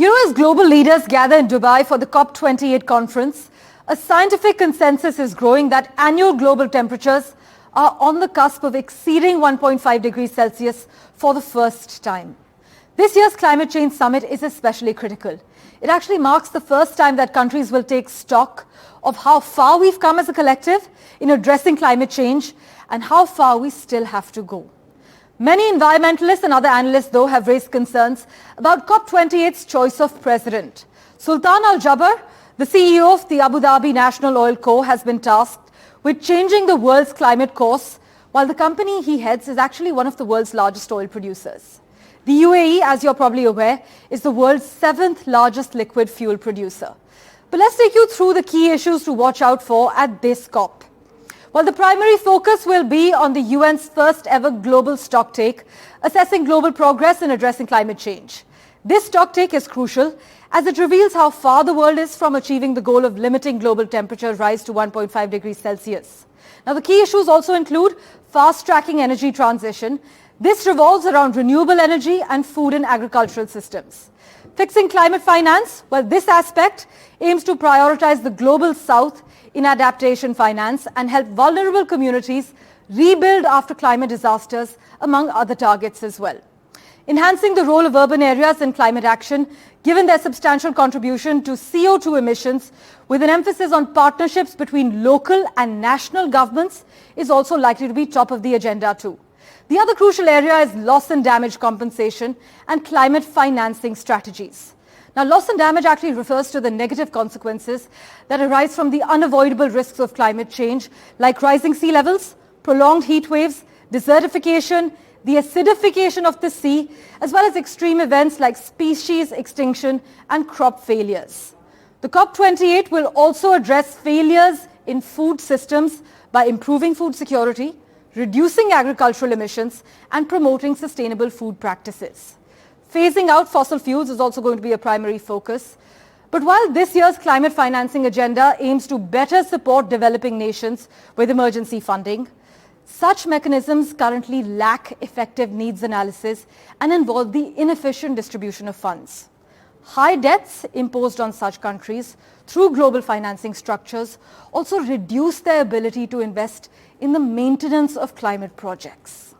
As global leaders gather in Dubai for the COP28 conference, a scientific consensus is growing that annual global temperatures are on the cusp of exceeding 1.5 degrees Celsius for the first time. This year's climate change summit is especially critical. It actually marks the first time that countries will take stock of how far we've come as a collective in addressing climate change and how far we still have to go. Many environmentalists and other analysts, though, have raised concerns about COP28's choice of president. Sultan Al-Jaber, the CEO of the Abu Dhabi National Oil Co., has been tasked with changing the world's climate course, while the company he heads is actually one of the world's largest oil producers. The UAE, as you're probably aware, is the world's 7th largest liquid fuel producer. But let's take you through the key issues to watch out for at this COP. Well, the primary focus will be on the UN's first ever global stocktake, assessing global progress in addressing climate change. This stocktake is crucial as it reveals how far the world is from achieving the goal of limiting global temperature rise to 1.5 degrees Celsius. Now, the key issues also include fast-tracking energy transition. This revolves around renewable energy and food and agricultural systems. Fixing climate finance, well, this aspect aims to prioritize the global south in adaptation finance and help vulnerable communities rebuild after climate disasters, among other targets as well. Enhancing the role of urban areas in climate action, given their substantial contribution to CO2 emissions, with an emphasis on partnerships between local and national governments, is also likely to be top of the agenda too. The other crucial area is loss and damage compensation and climate financing strategies. Now, loss and damage actually refers to the negative consequences that arise from the unavoidable risks of climate change, like rising sea levels, prolonged heat waves, desertification, the acidification of the sea, as well as extreme events like species extinction and crop failures. The COP28 will also address failures in food systems by improving food security, reducing agricultural emissions, and promoting sustainable food practices. Phasing out fossil fuels is also going to be a primary focus. But while this year's climate financing agenda aims to better support developing nations with emergency funding, such mechanisms currently lack effective needs analysis and involve the inefficient distribution of funds. High debts imposed on such countries through global financing structures also reduce their ability to invest in the maintenance of climate projects.